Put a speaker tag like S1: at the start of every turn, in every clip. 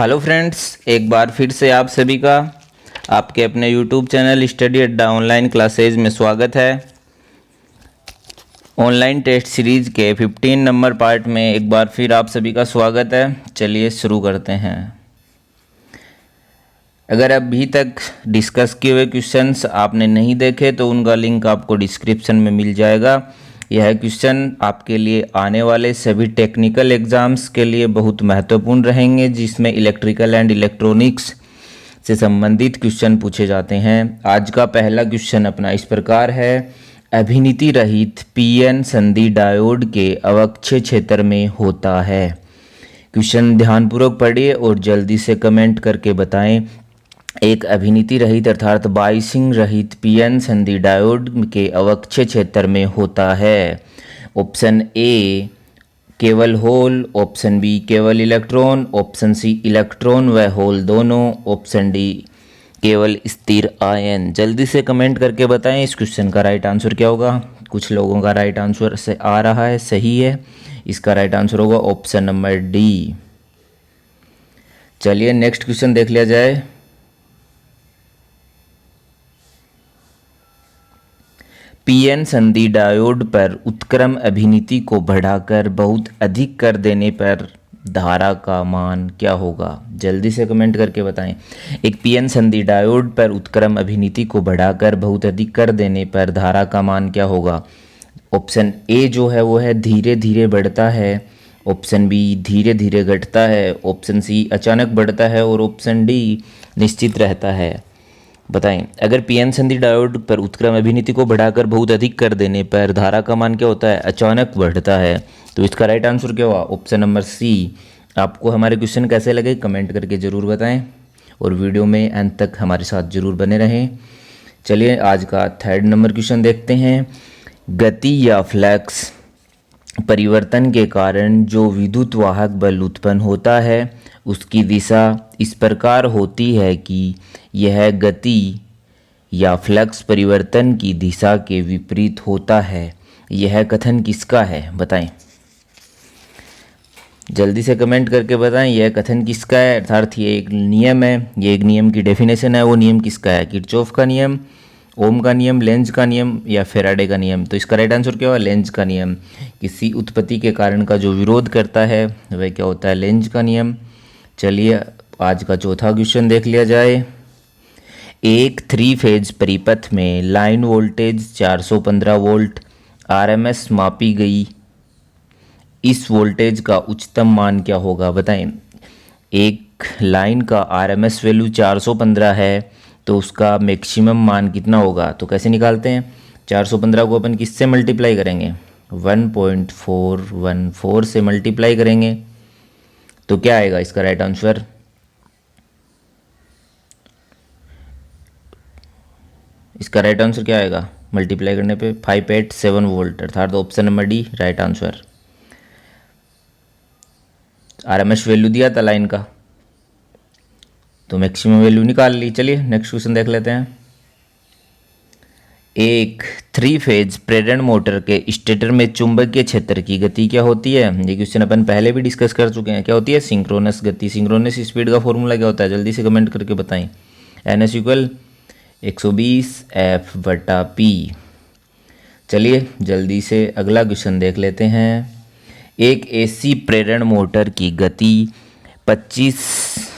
S1: Hello friends, एक बार फिर से आप सभी का आपके अपने यूट्यूब चैनल स्टडी अड्डा ऑनलाइन क्लासेज में स्वागत है। ऑनलाइन टेस्ट सीरीज के 15 नंबर पार्ट में एक बार फिर आप सभी का स्वागत है। चलिए शुरू करते हैं। अगर अभी तक डिस्कस किए हुए क्वेश्चंस आपने नहीं देखे तो उनका लिंक आपको डिस्क्रिप्शन में मिल जाएगा। यह क्वेश्चन आपके लिए आने वाले सभी टेक्निकल एग्ज़ाम्स के लिए बहुत महत्वपूर्ण रहेंगे, जिसमें इलेक्ट्रिकल एंड इलेक्ट्रॉनिक्स से संबंधित क्वेश्चन पूछे जाते हैं। आज का पहला क्वेश्चन अपना इस प्रकार है, अभिनीति रहित पीएन संधि डायोड के अवक्षय क्षेत्र में होता है। क्वेश्चन ध्यानपूर्वक पढ़िए और जल्दी से कमेंट करके बताएं। एक अभिनीति रहित अर्थात बाइसिंग रहित पीएन संधि डायोड के अवक्षय क्षेत्र में होता है। ऑप्शन ए केवल होल, ऑप्शन बी केवल इलेक्ट्रॉन, ऑप्शन सी इलेक्ट्रॉन व होल दोनों, ऑप्शन डी केवल स्थिर आयन। जल्दी से कमेंट करके बताएं इस क्वेश्चन का राइट आंसर क्या होगा। कुछ लोगों का राइट आंसर से आ रहा है, सही है। इसका राइट आंसर होगा ऑप्शन नंबर डी। चलिए नेक्स्ट क्वेश्चन देख लिया जाए। पीएन संधि डायोड पर उत्क्रम अभिनीति को बढ़ाकर बहुत अधिक कर देने पर धारा का मान क्या होगा। जल्दी से कमेंट करके बताएं। एक पीएन संधि डायोड पर उत्क्रम अभिनीति को बढ़ाकर बहुत अधिक कर देने पर धारा का मान क्या होगा। ऑप्शन ए जो है वो है धीरे धीरे बढ़ता है, ऑप्शन बी धीरे धीरे घटता है, ऑप्शन सी अचानक बढ़ता है और ऑप्शन डी निश्चित रहता है। बताएं, अगर पीएन संधि डायोड पर उत्क्रम अभिनीति को बढ़ाकर बहुत अधिक कर देने पर धारा का मान क्या होता है, अचानक बढ़ता है। तो इसका राइट आंसर क्या हुआ, ऑप्शन नंबर सी। आपको हमारे क्वेश्चन कैसे लगे कमेंट करके ज़रूर बताएं और वीडियो में अंत तक हमारे साथ ज़रूर बने रहें। चलिए आज का थर्ड नंबर क्वेश्चन देखते हैं। गति या फ्लक्स परिवर्तन के कारण जो विद्युत वाहक बल उत्पन्न होता है उसकी दिशा इस प्रकार होती है कि यह गति या फ्लक्स परिवर्तन की दिशा के विपरीत होता है। यह कथन किसका है, बताएं। जल्दी से कमेंट करके बताएं यह कथन किसका है। अर्थात ये एक नियम है, ये एक नियम की डेफिनेशन है। वो नियम किसका है, किरचॉफ का नियम, ओम का नियम, लेंज का नियम या फेराडे का नियम। तो इसका राइट आंसर क्या हुआ, लेंज का नियम। किसी उत्पत्ति के कारण का जो विरोध करता है वह क्या होता है, लेंज का नियम। चलिए आज का चौथा क्वेश्चन देख लिया जाए। एक 3 फेज परिपथ में लाइन वोल्टेज 415 वोल्ट आरएमएस मापी गई। इस वोल्टेज का उच्चतम मान क्या होगा, बताएं। एक लाइन का आरएमएस वैल्यू 415 है तो उसका मैक्सिमम मान कितना होगा। तो कैसे निकालते हैं, 415 को अपन किससे मल्टीप्लाई करेंगे, 1.414 से मल्टीप्लाई करेंगे तो क्या आएगा इसका राइट आंसर। इसका राइट आंसर क्या आएगा, मल्टीप्लाई करने पे 587 वोल्ट, अर्थात option number D right answer. RMS value दिया था लाइन का तो मैक्सिमम वैल्यू निकाल ली। चलिए नेक्स्ट क्वेश्चन देख लेते हैं। एक 3 फेज प्रेरण मोटर के स्टेटर में चुंबकीय क्षेत्र की गति क्या होती है। ये क्वेश्चन अपन पहले भी डिस्कस कर चुके हैं। क्या होती है, सिंक्रोनस गति। सिंक्रोनस स्पीड का फॉर्मूला क्या होता है, जल्दी से कमेंट करके बताएं। NS = 120 F/P। चलिए जल्दी से अगला क्वेश्चन देख लेते हैं। एक AC प्रेरण मोटर की गति 25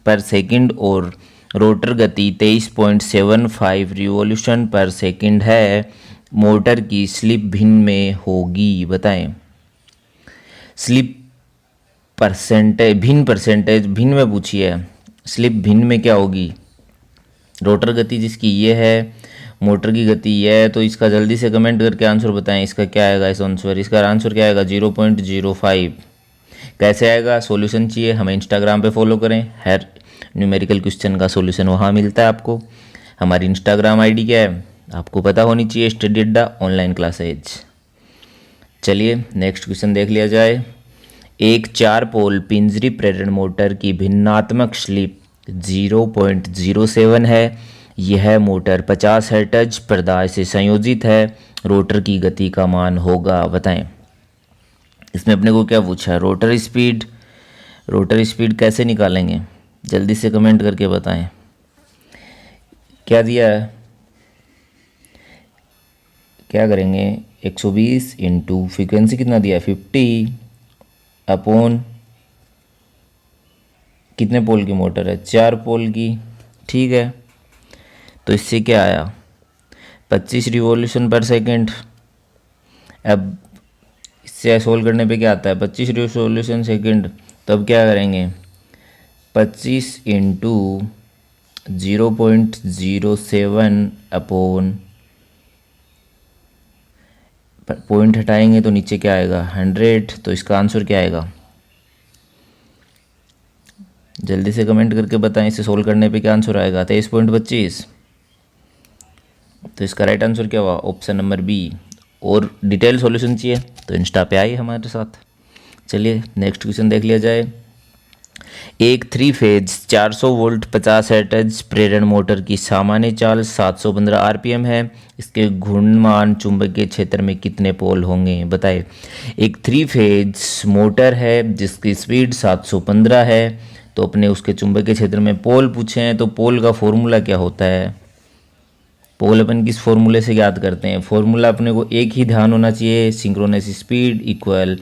S1: पर सेकंड और रोटर गति 23.75 रिवॉल्यूशन पर सेकंड है। मोटर की स्लिप भिन्न में होगी, बताएं। स्लिप परसेंटेज, भिन्न में पूछी है। स्लिप भिन्न में क्या होगी, रोटर गति जिसकी ये है, मोटर की गति ये है। तो इसका जल्दी से कमेंट करके आंसर बताएं। इसका क्या आएगा इस आंसर, इसका आंसर क्या आएगा 0.05। कैसे आएगा, सॉल्यूशन चाहिए हमें इंस्टाग्राम पे फॉलो करें। हर न्यूमेरिकल क्वेश्चन का सॉल्यूशन वहाँ मिलता है आपको। हमारी इंस्टाग्राम आईडी क्या है आपको पता होनी चाहिए, स्टडी अड्डा ऑनलाइन क्लासेज। चलिए नेक्स्ट क्वेश्चन देख लिया जाए। एक 4 पोल पिंजरी प्रेरण मोटर की भिन्नात्मक स्लिप 0.07 है। यह मोटर 50 हर्ट्ज प्रदाय से संयोजित है। रोटर की गति का मान होगा, बताएं। इसमें अपने को क्या पूछा है, रोटर स्पीड, रोटर स्पीड कैसे निकालेंगे, जल्दी से कमेंट करके बताएं। क्या दिया है, क्या करेंगे, 120 इंटू फ्रीक्वेंसी कितना दिया है 50 अपॉन कितने पोल की मोटर है, 4 पोल की। ठीक है, तो इससे क्या आया 25 रिवॉल्यूशन पर सेकेंड। अब इससे सोल्व करने पे क्या आता है 25 रिवॉल्यूशन सेकेंड। तो अब क्या करेंगे 25 इंटू 0.07 अपॉन पॉइंट हटाएंगे तो नीचे क्या आएगा 100। तो इसका आंसर क्या आएगा, जल्दी से कमेंट करके बताएं। इसे सोल्व करने पे क्या आंसर आएगा 23.25। तो इसका राइट आंसर क्या हुआ ऑप्शन नंबर बी। और डिटेल सॉल्यूशन चाहिए तो इंस्टा पे आइए हमारे साथ। चलिए नेक्स्ट क्वेश्चन देख लिया जाए। एक 3 फेज 400 वोल्ट 50 हर्ट्ज प्रेरण मोटर की सामान्य चाल 715 आरपीएम है। इसके घूर्णमान चुंबकीय क्षेत्र में कितने पोल होंगे, बताइए। एक 3 फेज मोटर है जिसकी स्पीड 715 है, तो अपने उसके चुंबकीय क्षेत्र में पोल पूछे हैं, तो पोल का फॉर्मूला क्या होता है। पोल अपन किस फॉर्मूले से याद करते हैं, फॉर्मूला अपने को एक ही ध्यान होना चाहिए, सिंक्रोनस स्पीड इक्वल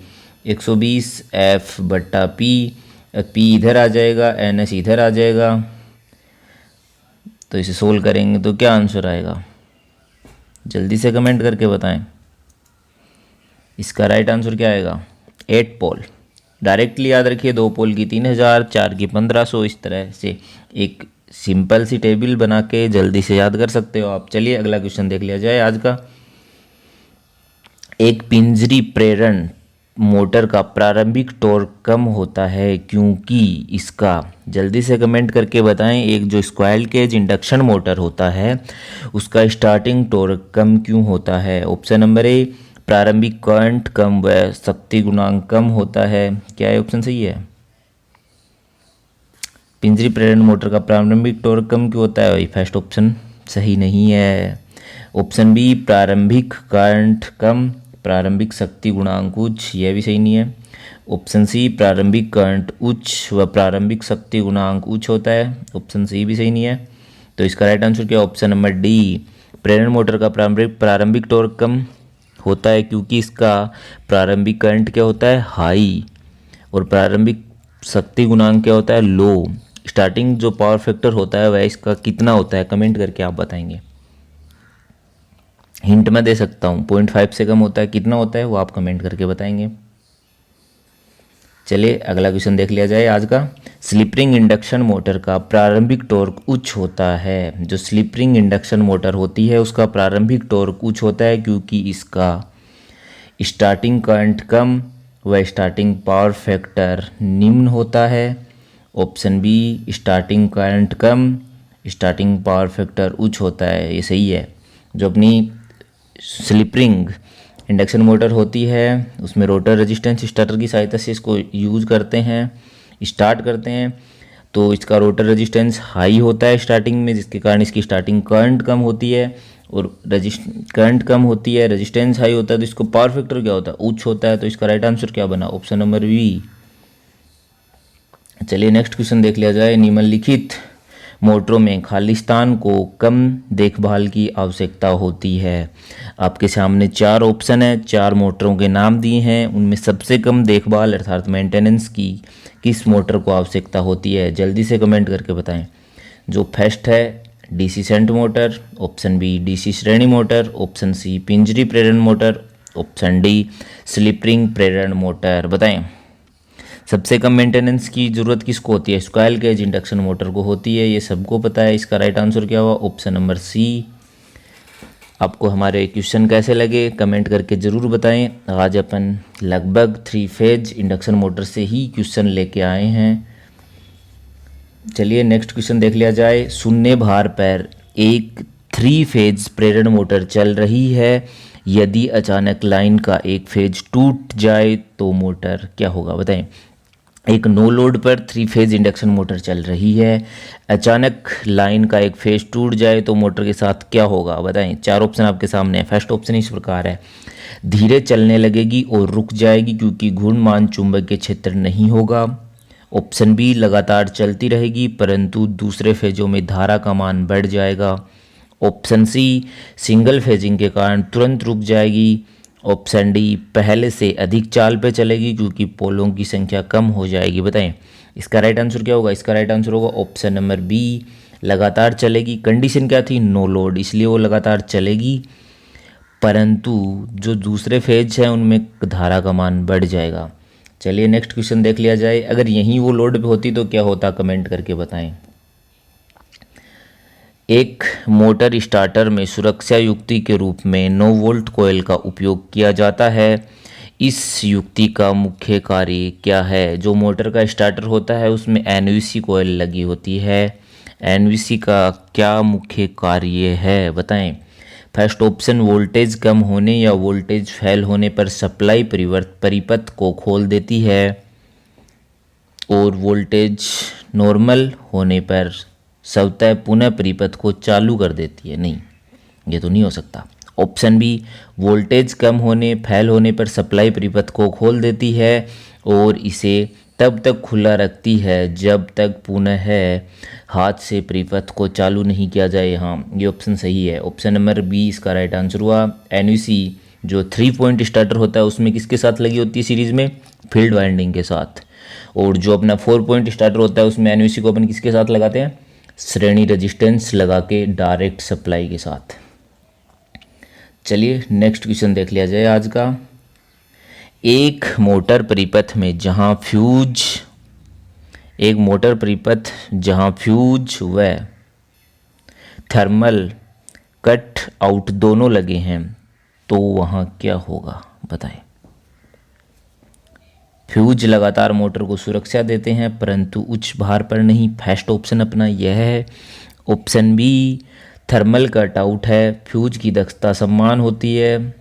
S1: 120 एफ बट्टा पी। पी इधर आ जाएगा, एन एस इधर आ जाएगा। तो इसे सोल्व करेंगे तो क्या आंसर आएगा, जल्दी से कमेंट करके बताएं। इसका राइट आंसर क्या आएगा 8 पोल। डायरेक्टली याद रखिए, 2 पोल की 3000, 4 की 1500, इस तरह से एक सिंपल सी टेबल बना के जल्दी से याद कर सकते हो आप। चलिए अगला क्वेश्चन देख लिया जाए आज का। एक पिंजरी प्रेरण मोटर का प्रारंभिक टॉर्क कम होता है क्योंकि इसका, जल्दी से कमेंट करके बताएं। एक जो स्क्वायर केज इंडक्शन मोटर होता है उसका स्टार्टिंग टॉर्क कम क्यों होता है। ऑप्शन नंबर ए प्रारंभिक करंट कम व शक्ति गुणांक कम होता है। क्या है ऑप्शन सही है, पिंजरी प्रेरण मोटर का प्रारंभिक टॉर्क कम क्यों होता है भाई, फर्स्ट ऑप्शन सही नहीं है। ऑप्शन बी प्रारंभिक करंट कम प्रारंभिक शक्ति गुणांक उच्च, यह भी सही नहीं है। ऑप्शन सी प्रारंभिक करंट उच्च व प्रारंभिक शक्ति गुणांक उच्च होता है, ऑप्शन सी भी सही नहीं है। तो इसका राइट आंसर क्या, ऑप्शन नंबर डी प्रेरण मोटर का प्रारंभिक टॉर्क कम होता है क्योंकि इसका प्रारंभिक करंट क्या होता है हाई, और प्रारंभिक शक्ति गुणांक क्या होता है लो। स्टार्टिंग जो पावर फैक्टर होता है वह इसका कितना होता है, कमेंट करके आप बताएंगे। हिंट मैं दे सकता हूँ, 0.5 से कम होता है, कितना होता है वो आप कमेंट करके बताएंगे। चलिए अगला क्वेश्चन देख लिया जाए आज का। स्लिप रिंग इंडक्शन मोटर का प्रारंभिक टॉर्क उच्च होता है। जो स्लिप रिंग इंडक्शन मोटर होती है उसका प्रारंभिक टॉर्क उच्च होता है क्योंकि इसका स्टार्टिंग करंट कम व स्टार्टिंग पावर फैक्टर निम्न होता है। Option be starting current come starting power factor उच्च होता है, ये सही है। जो अपनी स्लिप रिंग इंडक्शन मोटर होती है उसमें रोटर रेजिस्टेंस स्टार्टर की सहायता से इसको यूज करते हैं, स्टार्ट करते हैं, तो इसका रोटर रेजिस्टेंस हाई होता है स्टार्टिंग में, जिसके कारण इसकी स्टार्टिंग करंट कम होती है, और करंट कम होती है रेजिस्टेंस हाई होता है तो इसको पावर फैक्टर क्या होता है उच्च होता है। तो इसका राइट आंसर क्या बना, ऑप्शन नंबर बी। चलिए नेक्स्ट क्वेश्चन देख लिया जाए। निम्नलिखित मोटरों में खालिस्तान को कम देखभाल की आवश्यकता होती है। आपके सामने 4 ऑप्शन है, 4 मोटरों के नाम दिए हैं, उनमें सबसे कम देखभाल अर्थात मेंटेनेंस की किस मोटर को आवश्यकता होती है, जल्दी से कमेंट करके बताएं। जो फर्स्ट है DC shunt motor, option B DC श्रेणी मोटर, ऑप्शन सी पिंजरी प्रेरण motor, option D slip ring प्रेरण मोटर। बताएं सबसे कम मेंटेनेंस की ज़रूरत किसको होती है, स्क्वायर केज इंडक्शन मोटर को होती है, ये सबको पता है। इसका राइट आंसर क्या हुआ, ऑप्शन नंबर सी। आपको हमारे क्वेश्चन कैसे लगे कमेंट करके ज़रूर बताएं। आज अपन लगभग 3 फेज इंडक्शन मोटर से ही क्वेश्चन लेके आए हैं। चलिए नेक्स्ट क्वेश्चन देख लिया जाए। शून्य भार पर एक 3 फेज प्रेरण मोटर चल रही है, यदि अचानक लाइन का एक फेज टूट जाए तो मोटर क्या होगा, बताएं। एक नो लोड पर 3 फेज इंडक्शन मोटर चल रही है, अचानक लाइन का एक फेज टूट जाए तो मोटर के साथ क्या होगा, बताएं। 4 ऑप्शन आपके सामने है। फर्स्ट ऑप्शन इस प्रकार है, धीरे चलने लगेगी और रुक जाएगी क्योंकि घूर्णमान चुंबकीय क्षेत्र नहीं होगा। ऑप्शन बी लगातार चलती रहेगी परंतु दूसरे फेजों में धारा का मान बढ़ जाएगा। ऑप्शन सी सिंगल फेजिंग के कारण तुरंत रुक जाएगी। ऑप्शन डी पहले से अधिक चाल पे चलेगी क्योंकि पोलों की संख्या कम हो जाएगी। बताएं इसका राइट आंसर क्या होगा। इसका राइट आंसर होगा ऑप्शन नंबर बी, लगातार चलेगी। कंडीशन क्या थी, नो लोड, इसलिए वो लगातार चलेगी परंतु जो दूसरे फेज हैं उनमें धारा का मान बढ़ जाएगा। चलिए नेक्स्ट क्वेश्चन देख लिया जाए। अगर यहीं वो लोड पे होती तो क्या होता, कमेंट करके बताएं। एक मोटर स्टार्टर में सुरक्षा युक्ति के रूप में 9 वोल्ट कॉइल का उपयोग किया जाता है। इस युक्ति का मुख्य कार्य क्या है। जो मोटर का स्टार्टर होता है उसमें एनवीसी कॉइल लगी होती है। एनवीसी का क्या मुख्य कार्य है बताएं। फर्स्ट ऑप्शन वोल्टेज कम होने या वोल्टेज फेल होने पर सप्लाई परिपथ को खोल देती है और वोल्टेज नॉर्मल होने पर स्वतः पुनः परिपथ को चालू कर देती है। नहीं, ये तो नहीं हो सकता। ऑप्शन बी वोल्टेज कम होने फेल होने पर सप्लाई परिपथ को खोल देती है और इसे तब तक खुला रखती है जब तक पुनः हाथ से परिपथ को चालू नहीं किया जाए। हाँ, ये ऑप्शन सही है। ऑप्शन नंबर बी इसका राइट आंसर हुआ। एनवीसी जो 3 पॉइंट स्टार्टर होता है उसमें किसके साथ लगी होती है सीरीज में, फील्ड वाइंडिंग के साथ। और जो अपना 4 पॉइंट स्टार्टर होता है उसमें एनवीसी को अपन किसके साथ लगाते हैं, श्रेणी रेजिस्टेंस लगा के डायरेक्ट सप्लाई के साथ। चलिए नेक्स्ट क्वेश्चन देख लिया जाए आज का। एक मोटर परिपथ में जहां फ्यूज व थर्मल कट आउट दोनों लगे हैं तो वहां क्या होगा बताएं। फ्यूज लगातार मोटर को सुरक्षा देते हैं परंतु उच्च भार पर नहीं। फर्स्ट ऑप्शन अपना यह है। Option B thermal cut out है, फ्यूज की दक्षता समान होती है,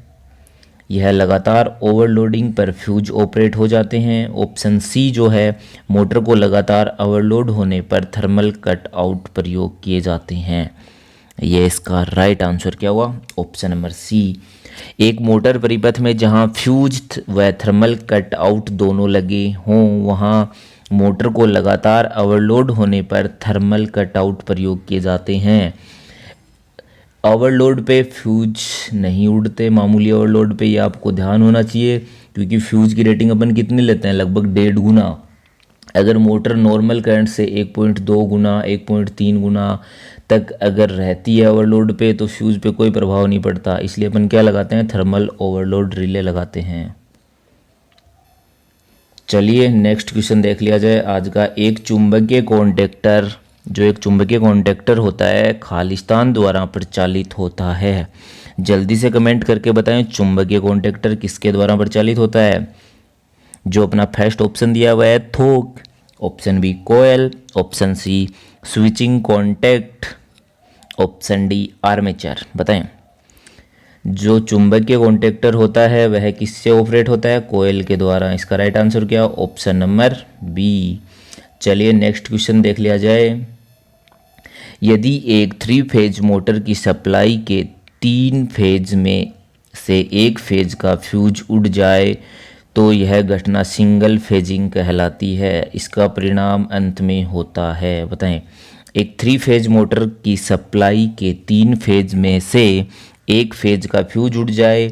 S1: यह लगातार ओवरलोडिंग पर फ्यूज ऑपरेट हो जाते हैं। ऑप्शन सी जो है मोटर को लगातार ओवरलोड होने पर थर्मल कट आउट प्रयोग किए जाते हैं। यह इसका राइट आंसर क्या हुआ, ऑप्शन नंबर सी। एक मोटर परिपथ में जहां फ्यूज व थर्मल कट आउट दोनों लगे हों वहां मोटर को लगातार ओवरलोड होने पर थर्मल कट आउट प्रयोग किए जाते हैं। ओवरलोड पे फ्यूज नहीं उड़ते, मामूली ओवरलोड पे ये आपको ध्यान होना चाहिए क्योंकि फ्यूज की रेटिंग अपन कितनी लेते हैं, लगभग 1.5 गुना। अगर मोटर नॉर्मल करंट से 1.2 गुना 1.3 गुना तक अगर रहती है ओवरलोड पे तो फ्यूज पे कोई प्रभाव नहीं पड़ता, इसलिए अपन क्या लगाते हैं, थर्मल ओवरलोड रिले लगाते हैं। चलिए नेक्स्ट क्वेश्चन देख लिया जाए आज का। एक चुंबकीय कॉन्टैक्टर होता है खालिस्तान द्वारा प्रचालित होता है। जल्दी से कमेंट करके बताएं चुंबकीय कॉन्टैक्टर किसके द्वारा प्रचालित होता है। जो अपना फर्स्ट ऑप्शन दिया हुआ है थोक, option B coil, option C switching contact, option D armature. बताएं जो चुंबकीय कॉन्टैक्टर होता है वह किससे ऑपरेट होता है, कोयल के द्वारा। इसका राइट आंसर क्या, ऑप्शन नंबर बी। चलिए नेक्स्ट क्वेश्चन देख लिया जाए। यदि एक 3 फेज मोटर की सप्लाई के 3 फेज में से एक फेज का फ्यूज उड़ जाए तो यह घटना सिंगल फेजिंग कहलाती है। इसका परिणाम अंत में होता है। बताएं एक 3 फेज मोटर की सप्लाई के 3 फेज में से एक फेज का फ्यूज उड़ जाए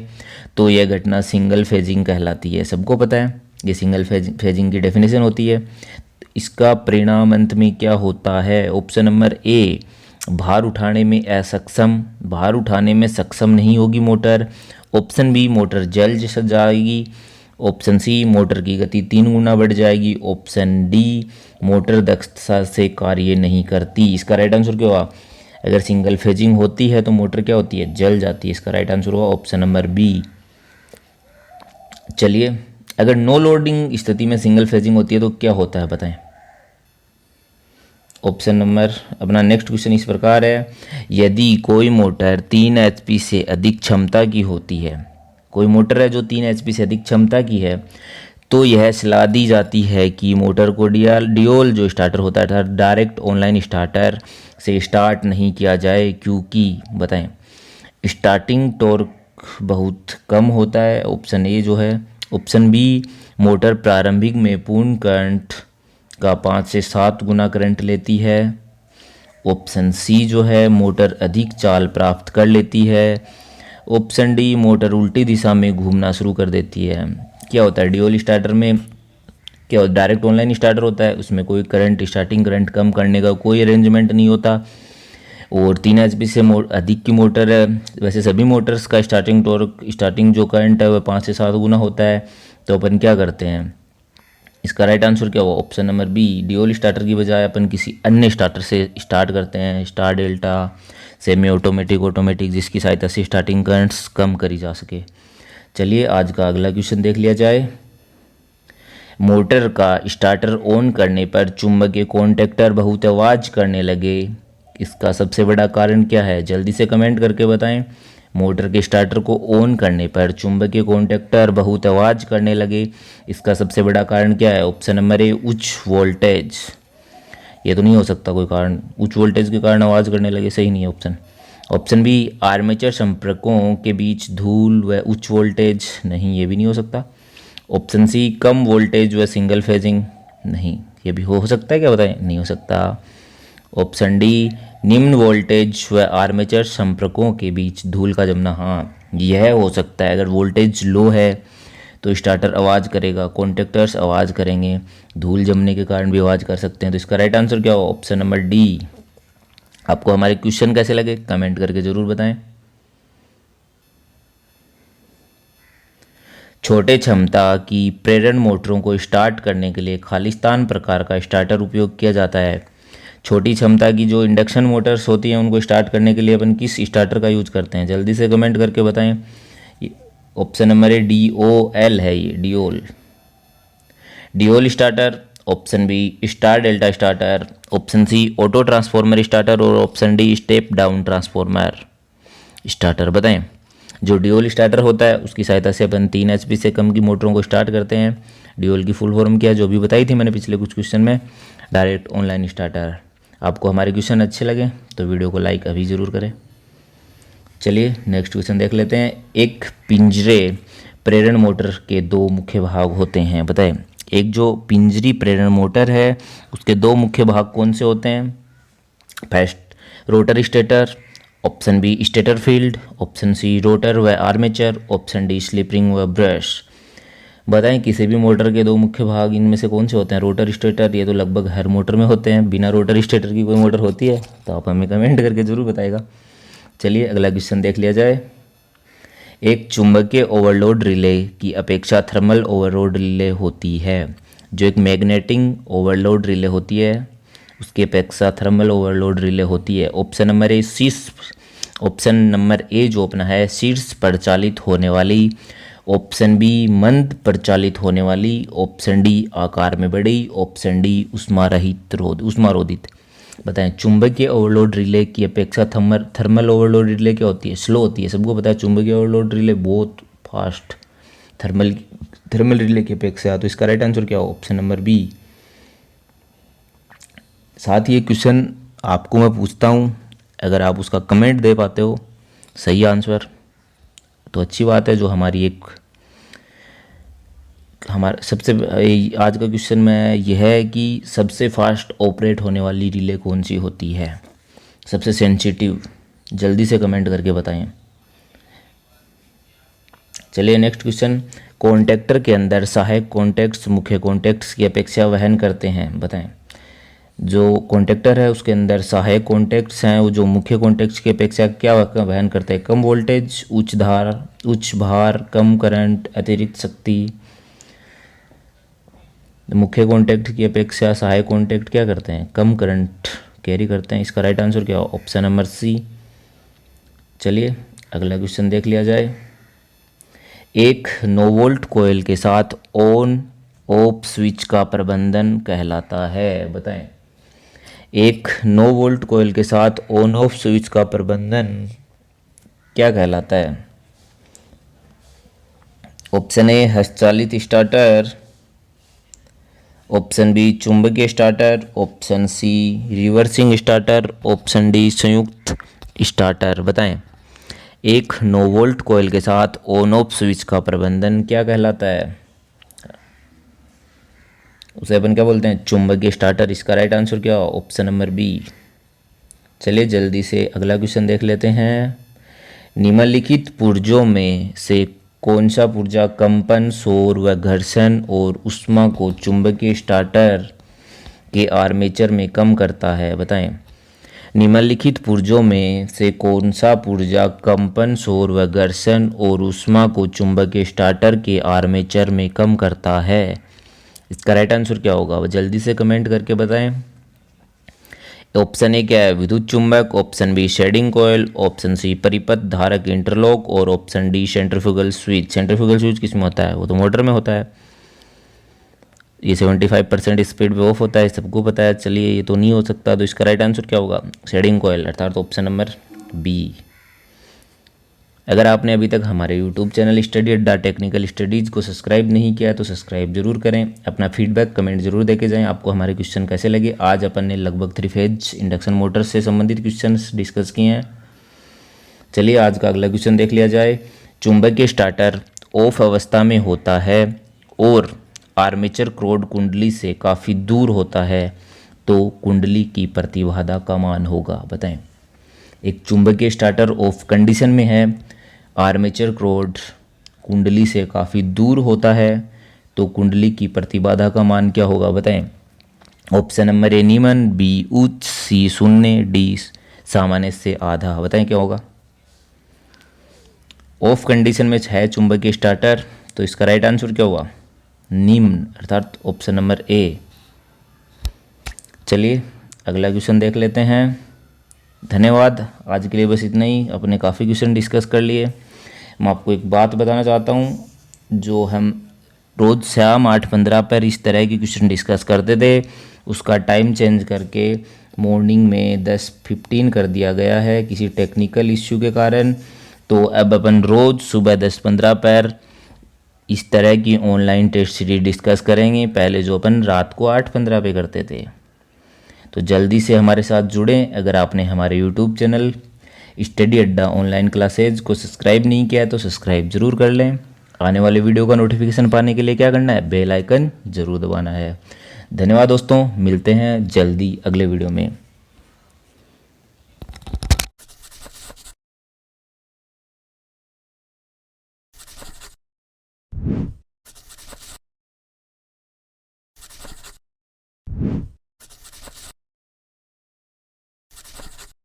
S1: तो यह घटना सिंगल फेजिंग कहलाती है। सबको पता है ये सिंगल फेजिंग की डेफिनेशन होती है। इसका परिणाम अंत में क्या होता है, ऑप्शन नंबर ए भार उठाने में सक्षम नहीं होगी मोटर, ऑप्शन बी मोटर जल जाएगी, ऑप्शन सी मोटर की गति 3 गुना बढ़ जाएगी, ऑप्शन डी मोटर दक्षता से कार्य नहीं करती। इसका राइट आंसर क्या होगा, अगर सिंगल फेजिंग होती है तो मोटर क्या होती है, जल जाती है। इसका राइट आंसर होगा ऑप्शन नंबर बी। चलिए अगर नो लोडिंग स्थिति में सिंगल फेजिंग होती है तो क्या होता है बताएं। ऑप्शन नंबर अपना नेक्स्ट क्वेश्चन इस प्रकार है। यदि कोई मोटर 3 HP से अधिक क्षमता की होती है, कोई मोटर है जो 3 HP से अधिक क्षमता की है तो यह सलाह दी जाती है कि मोटर को डियोल जो स्टार्टर होता है डायरेक्ट ऑनलाइन स्टार्टर से स्टार्ट नहीं किया जाए क्योंकि बताएं स्टार्टिंग टॉर्क बहुत कम होता है, ऑप्शन ए जो है। ऑप्शन बी मोटर प्रारंभिक में पूर्ण करंट का 5 से 7 गुना करंट लेती है। ऑप्शन सी जो है मोटर अधिक चाल प्राप्त कर लेती है। ऑप्शन डी मोटर उल्टी दिशा में घूमना शुरू कर देती है। क्या होता है ड्यूल स्टार्टर में, क्या होता है, डायरेक्ट ऑनलाइन स्टार्टर होता है, उसमें कोई करंट स्टार्टिंग करंट कम करने का कोई अरेंजमेंट नहीं होता और 3 HP से अधिक की मोटर है। वैसे सभी मोटर्स का स्टार्टिंग टॉर्क, स्टार्टिंग जो करंट है वह 5 से 7 गुना होता है। तो अपन क्या करते हैं, इसका राइट आंसर क्या हुआ, option number B, dual starter की बजाय अपन किसी अन्य स्टार्टर से स्टार्ट करते हैं, star delta, semi automatic, automatic, जिसकी सहायता से स्टार्टिंग करंट्स कम करी जा सके। चलिए आज का अगला क्वेश्चन देख लिया जाए। मोटर का स्टार्टर ऑन करने पर चुंबकीय कॉन्टैक्टर बहुत आवाज़ करने लगे, इसका सबसे बड़ा कारण क्या है, जल्दी से कमेंट करके बताएं। मोटर के स्टार्टर को ऑन करने पर चुंबकीय कॉन्टैक्टर बहुत आवाज़ करने लगे, इसका सबसे बड़ा कारण क्या है। ऑप्शन नंबर ए उच्च वोल्टेज, ये तो नहीं हो सकता कोई कारण, उच्च वोल्टेज के कारण आवाज़ करने लगे, सही नहीं है ऑप्शन। ऑप्शन बी आर्मेचर संपर्कों के बीच धूल व उच्च वोल्टेज, नहीं ये भी नहीं हो सकता। ऑप्शन सी कम वोल्टेज व सिंगल फेजिंग, नहीं ये भी हो सकता है, क्या बताएं, नहीं हो सकता। ऑप्शन डी निम्न वोल्टेज व आर्मेचर संपर्कों के बीच धूल का जमना, हाँ यह हो सकता है। अगर वोल्टेज लो है तो स्टार्टर आवाज़ करेगा, कॉन्टैक्टर्स आवाज़ करेंगे, धूल जमने के कारण भी आवाज़ कर सकते हैं। तो इसका राइट आंसर क्या हो, ऑप्शन नंबर डी। आपको हमारे क्वेश्चन कैसे लगे कमेंट करके ज़रूर बताएं। छोटे क्षमता की प्रेरण मोटरों को स्टार्ट करने के लिए खालिस्तान प्रकार का स्टार्टर उपयोग किया जाता है। छोटी क्षमता की जो इंडक्शन मोटर्स होती हैं उनको स्टार्ट करने के लिए अपन किस स्टार्टर का यूज करते हैं, जल्दी से कमेंट करके बताएं। ऑप्शन नंबर ए DOL है, ये डियोल starter. Option B star delta starter. Option C auto transformer starter और option D step down transformer starter बताएं। जो ड्यूल स्टार्टर होता है उसकी सहायता से अपन 3 HP से कम की मोटरों को स्टार्ट करते हैं। ड्यूल की फुल फॉर्म क्या है जो भी बताई थी मैंने पिछले कुछ क्वेश्चन में, डायरेक्ट ऑनलाइन स्टार्टर। आपको हमारे क्वेश्चन अच्छे लगे तो वीडियो को लाइक अभी ज़रूर करें। चलिए नेक्स्ट क्वेश्चन देख लेते हैं। एक पिंजरे प्रेरण मोटर के 2 मुख्य भाग होते हैं, बताएं। एक जो पिंजरी प्रेरण मोटर है उसके 2 मुख्य भाग कौन से होते हैं। First rotor stator, option B stator field, option C rotor व armature, option D slip ring व ब्रश। बताएं किसी भी मोटर के 2 मुख्य भाग इनमें से कौन से होते हैं। रोटर स्टेटर ये तो लगभग हर मोटर में होते हैं, बिना रोटर स्टेटर की कोई मोटर होती है तो आप हमें कमेंट करके ज़रूर बताएगा। चलिए अगला क्वेश्चन देख लिया जाए। एक चुंबकीय ओवरलोड रिले की अपेक्षा थर्मल ओवरलोड रिले होती है। जो एक मैग्नेटिक ओवरलोड रिले होती है उसकी अपेक्षा थर्मल ओवरलोड रिले होती है। Option number A option number A जो अपना है शीर्ष प्रचालित होने वाली, ऑप्शन बी मंद प्रचालित होने वाली, ऑप्शन डी आकार में बड़ी, ऑप्शन डी उष्मारोधित। बताएं चुंबकीय ओवरलोड रिले की अपेक्षा थर्मल ओवरलोड रिले क्या होती है, स्लो होती है। सबको पता है चुंबकीय ओवरलोड रिले बहुत फास्ट थर्मल रिले की अपेक्षा। तो इसका राइट आंसर क्या हो, ऑप्शन नंबर बी। साथ ही ये क्वेश्चन आपको मैं पूछता हूँ, अगर आप उसका कमेंट दे पाते हो सही आंसर तो अच्छी बात है। जो हमारा सबसे आज का क्वेश्चन में यह है कि सबसे फास्ट ऑपरेट होने वाली रिले कौन सी होती है, सबसे सेंसिटिव, जल्दी से कमेंट करके बताएं। चलिए नेक्स्ट क्वेश्चन। कॉन्टैक्टर के अंदर सहायक कॉन्टैक्ट्स मुख्य कॉन्टैक्ट्स की अपेक्षा वहन करते हैं, बताएं। जो कॉन्टैक्टर है उसके अंदर सहायक कॉन्टैक्ट्स हैं वो जो मुख्य कॉन्टैक्ट्स की अपेक्षा क्या वहन करते हैं, कम वोल्टेज, उच्च भार, कम करंट, अतिरिक्त शक्ति। मुख्य कॉन्टैक्ट की अपेक्षा सहायक कॉन्टैक्ट क्या करते हैं, कम करंट कैरी करते हैं। इसका राइट आंसर क्या हो, ऑप्शन नंबर सी। चलिए अगला क्वेश्चन देख लिया जाए। एक 9 वोल्ट कॉइल के साथ ऑन ऑफ स्विच का प्रबंधन कहलाता है, बताएं। एक 9 वोल्ट कॉइल के साथ ऑन ऑफ स्विच का प्रबंधन क्या कहलाता है। ऑप्शन ए हस्तचालित स्टार्टर, ऑप्शन बी चुंबकीय starter, option C reversing starter, option D संयुक्त स्टार्टर। बताएं एक 9 वोल्ट कॉइल के साथ ऑन ऑफ स्विच का प्रबंधन क्या कहलाता है। उसे अपन क्या बोलते हैं, चुंबकीय स्टार्टर। इसका राइट आंसर क्या, ऑप्शन नंबर बी। चलिए जल्दी से अगला क्वेश्चन देख लेते हैं। निम्नलिखित पुर्जों में से कौन सा पुर्जा कंपन, शोर व घर्षण और ऊष्मा को चुंबकीय स्टार्टर के आर्मेचर में कम करता है, बताएं। निम्नलिखित पुर्जों में से कौन सा पुर्जा कंपन, शोर व घर्षण और ऊष्मा को चुंबकीय स्टार्टर के आर्मेचर में कम करता है। इसका राइट आंसर क्या होगा, वो जल्दी से कमेंट करके बताएं। ऑप्शन ए क्या है, विद्युत चुंबक। Option B shading coil. Option C परिपथ धारक इंटरलॉक। और option D centrifugal switch. Centrifugal switch किसमें होता है, वो तो मोटर में होता है। ये 75% स्पीड पे ऑफ होता है, सबको पता है। चलिए ये तो नहीं हो सकता, तो इसका राइट आंसर क्या होगा, शेडिंग कॉयल, अर्थात ऑप्शन नंबर बी। अगर आपने अभी तक हमारे यूट्यूब चैनल स्टडी अड्डा टेक्निकल स्टडीज़ को सब्सक्राइब नहीं किया तो सब्सक्राइब जरूर करें। अपना फीडबैक कमेंट जरूर देके जाएं, आपको हमारे क्वेश्चन कैसे लगे। आज अपन ने लगभग 3 फेज इंडक्शन मोटर से संबंधित क्वेश्चन डिस्कस किए हैं। चलिए आज का अगला क्वेश्चन देख लिया जाए। चुंबकीय स्टार्टर ऑफ अवस्था में होता है और आर्मेचर क्रोड कुंडली से काफ़ी दूर होता है, तो कुंडली की प्रतिबाधा का मान होगा, बताएं। एक चुंबकीय स्टार्टर ऑफ कंडीशन में है, आर्मेचर क्रोड कुंडली से काफ़ी दूर होता है, तो कुंडली की प्रतिबाधा का मान क्या होगा, बताएं। ऑप्शन नंबर ए नीमन, बी उच्च, सी शून्य, डी सामान्य से आधा, बताएं क्या होगा। ऑफ कंडीशन में है चुंबकीय स्टार्टर, तो इसका राइट आंसर क्या होगा, निम्न, अर्थात ऑप्शन नंबर ए। चलिए अगला क्वेश्चन देख लेते हैं। धन्यवाद, आज के लिए बस इतना ही। अपने काफ़ी क्वेश्चन डिस्कस कर लिए। मैं आपको एक बात बताना चाहता हूँ, जो हम रोज़ शाम 8:15 पर इस तरह की क्वेश्चन डिस्कस करते थे, उसका टाइम चेंज करके मॉर्निंग में 10:15 कर दिया गया है किसी टेक्निकल इश्यू के कारण। तो अब अपन रोज़ सुबह 10:15 पर इस तरह की ऑनलाइन टेस्ट सीरीज डिस्कस करेंगे, पहले जो अपन रात को 8:15 पे करते थे। तो जल्दी से हमारे साथ जुड़ें। अगर आपने हमारे यूट्यूब चैनल स्टडी अड्डा ऑनलाइन क्लासेज को सब्सक्राइब नहीं किया है तो सब्सक्राइब जरूर कर लें। आने वाले वीडियो का नोटिफिकेशन पाने के लिए क्या करना है, बेल आइकन जरूर दबाना है। धन्यवाद दोस्तों, मिलते हैं जल्दी अगले वीडियो में।